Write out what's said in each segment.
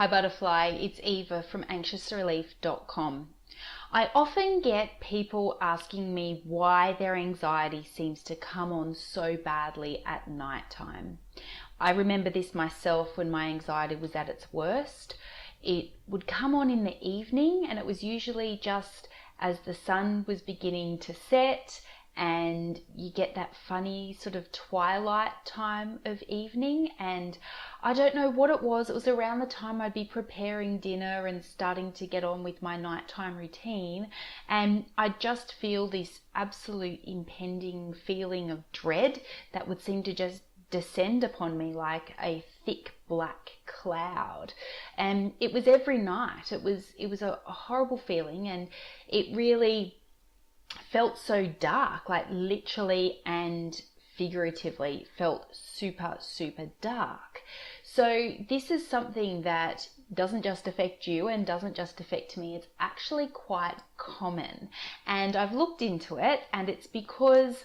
Hi Butterfly, it's Eva from anxiousrelief.com. I often get people asking me why their anxiety seems to come on so badly at night time. I remember this myself when my anxiety was at its worst. It would come on in the evening, and it was usually just as the sun was beginning to set, and you get that funny sort of twilight time of evening. And I don't know what it was. It was around the time I'd be preparing dinner and starting to get on with my nighttime routine, and I'd just feel this absolute impending feeling of dread that would seem to just descend upon me like a thick black cloud. And it was every night. It was a horrible feeling, and it really felt so dark, like literally and figuratively felt super dark. So this is something that doesn't just affect you and doesn't just affect me. It's actually quite common, and I've looked into it, and it's because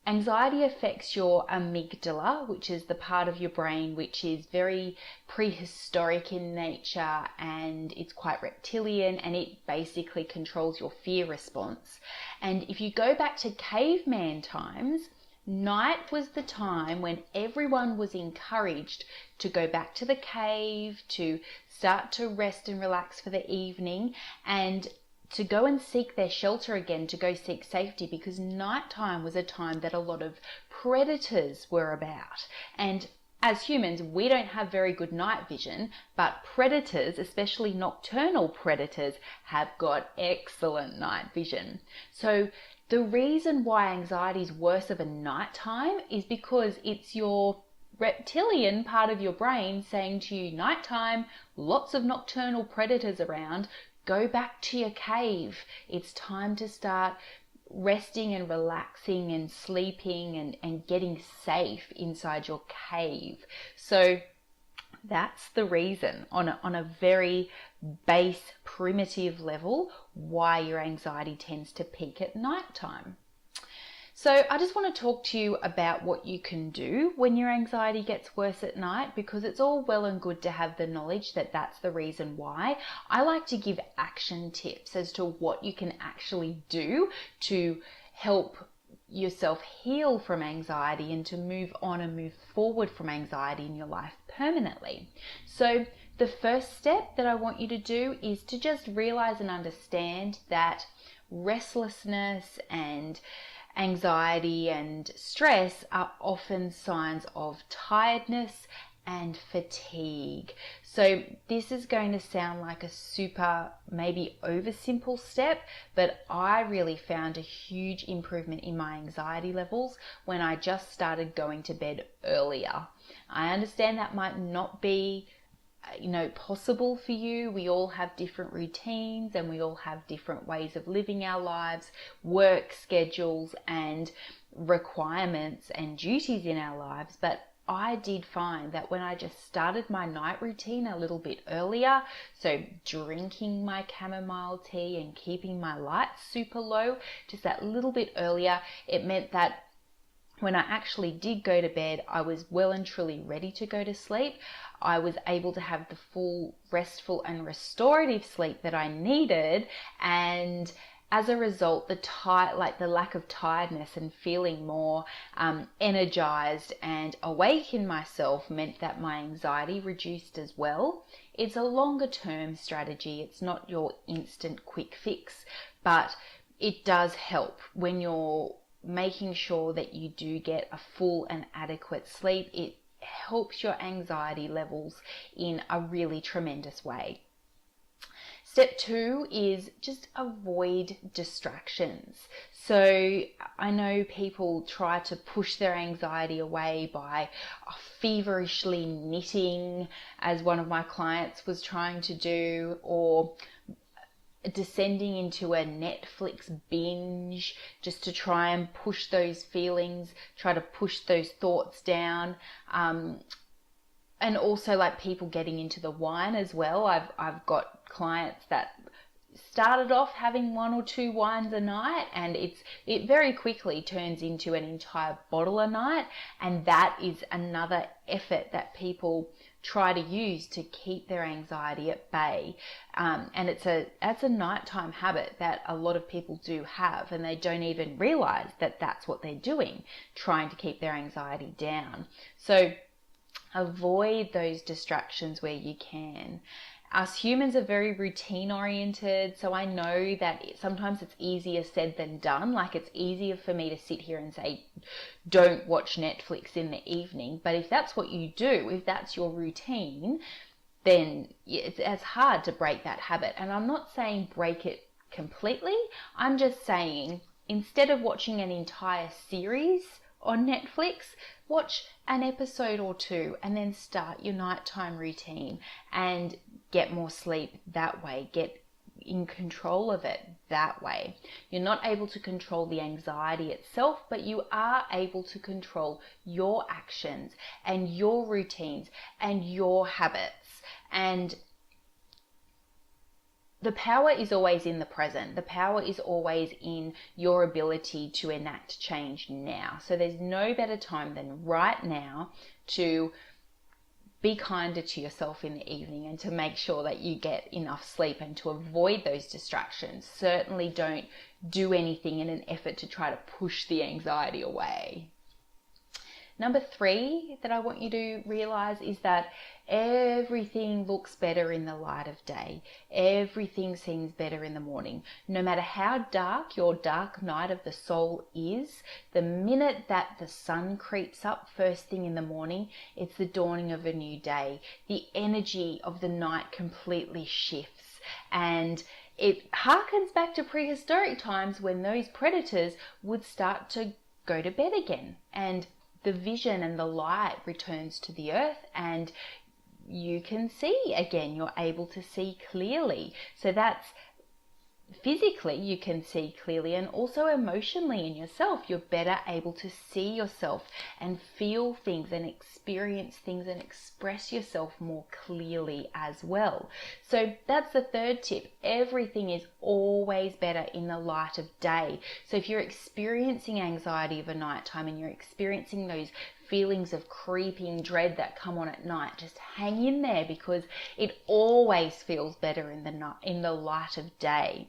anxiety affects your amygdala, which is the part of your brain which is very prehistoric in nature, and it's quite reptilian, and it basically controls your fear response. And if you go back to caveman times, night was the time when everyone was encouraged to go back to the cave, to start to rest and relax for the evening, and to go and seek their shelter again, to go seek safety, because nighttime was a time that a lot of predators were about. And as humans, we don't have very good night vision, but predators, especially nocturnal predators, have got excellent night vision. So the reason why anxiety is worse of a nighttime is because it's your reptilian part of your brain saying to you, nighttime, lots of nocturnal predators around, go back to your cave. It's time to start resting and relaxing and sleeping and getting safe inside your cave. So that's the reason on a very base, primitive level why your anxiety tends to peak at nighttime. So I just want to talk to you about what you can do when your anxiety gets worse at night, because it's all well and good to have the knowledge that that's the reason why. I like to give action tips as to what you can actually do to help yourself heal from anxiety and to move on and move forward from anxiety in your life permanently. So the first step that I want you to do is to just realize and understand that restlessness and anxiety and stress are often signs of tiredness and fatigue. So this is going to sound like a super, maybe oversimple step, but I really found a huge improvement in my anxiety levels when I just started going to bed earlier. I understand that might not be possible for you. We all have different routines, and we all have different ways of living our lives, work schedules and requirements and duties in our lives. But I did find that when I just started my night routine a little bit earlier, so drinking my chamomile tea and keeping my lights super low, just that little bit earlier, it meant that when I actually did go to bed, I was well and truly ready to go to sleep. I was able to have the full restful and restorative sleep that I needed, and as a result, the lack of tiredness and feeling more energized and awake in myself meant that my anxiety reduced as well. It's a longer term strategy. It's not your instant quick fix, but it does help when you're making sure that you do get a full and adequate sleep. It helps your anxiety levels in a really tremendous way. Step 2 is just avoid distractions. So I know people try to push their anxiety away by feverishly knitting, as one of my clients was trying to do, or descending into a Netflix binge just to try and push those feelings, try to push those thoughts down. And also like people getting into the wine as well. I've got clients that started off having 1 or 2 wines a night, and it very quickly turns into an entire bottle a night, and that is another effort that people try to use to keep their anxiety at bay. And that's a nighttime habit that a lot of people do have, and they don't even realize that that's what they're doing, trying to keep their anxiety down. So avoid those distractions where you can. Us humans are very routine oriented, so I know that sometimes it's easier said than done. Like, it's easier for me to sit here and say, don't watch Netflix in the evening. But if that's what you do, if that's your routine, then it's hard to break that habit. And I'm not saying break it completely. I'm just saying, instead of watching an entire series on Netflix, watch an episode or two and then start your nighttime routine and get more sleep that way. Get in control of it that way. You're not able to control the anxiety itself, but you are able to control your actions and your routines and your habits. And the power is always in the present. The power is always in your ability to enact change now. So there's no better time than right now to be kinder to yourself in the evening and to make sure that you get enough sleep and to avoid those distractions. Certainly don't do anything in an effort to try to push the anxiety away. Number 3 that I want you to realize is that everything looks better in the light of day. Everything seems better in the morning. No matter how dark your dark night of the soul is, the minute that the sun creeps up first thing in the morning, it's the dawning of a new day. The energy of the night completely shifts, and it harkens back to prehistoric times when those predators would start to go to bed again, and the vision and the light returns to the earth, and you can see again. You're able to see clearly. So that's physically, you can see clearly, and also emotionally in yourself. You're better able to see yourself and feel things and experience things and express yourself more clearly as well. So that's the 3rd tip. Everything is always better in the light of day. So if you're experiencing anxiety of a nighttime and you're experiencing those feelings of creeping dread that come on at night, just hang in there, because it always feels better in the light of day.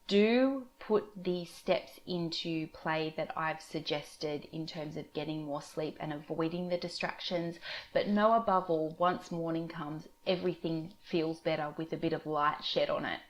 Do put the steps into play that I've suggested in terms of getting more sleep and avoiding the distractions, but know above all, once morning comes, everything feels better with a bit of light shed on it.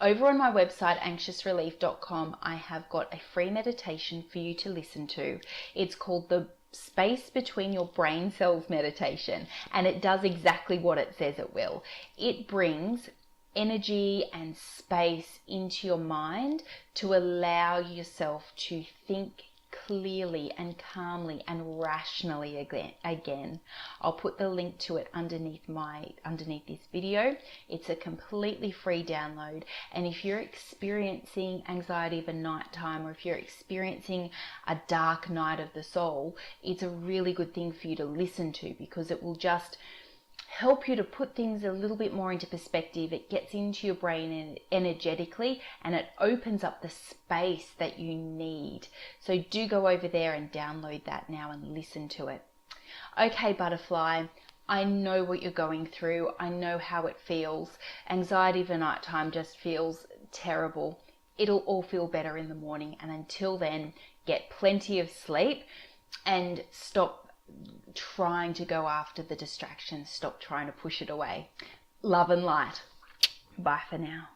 Over on my website, anxiousrelief.com, I have got a free meditation for you to listen to. It's called the Space Between Your Brain Cells meditation, and it does exactly what it says it will. It brings energy and space into your mind to allow yourself to think clearly and calmly and rationally again. I'll put the link to it underneath this video. It's a completely free download, and if you're experiencing anxiety of a nighttime, or if you're experiencing a dark night of the soul, it's a really good thing for you to listen to, because it will just help you to put things a little bit more into perspective. It gets into your brain energetically, and it opens up the space that you need. So do go over there and download that now and listen to it. Okay, butterfly, I know what you're going through. I know how it feels. Anxiety of a nighttime just feels terrible. It'll all feel better in the morning, and until then, get plenty of sleep and stop trying to go after the distractions. Stop trying to push it away. Love and light. Bye for now.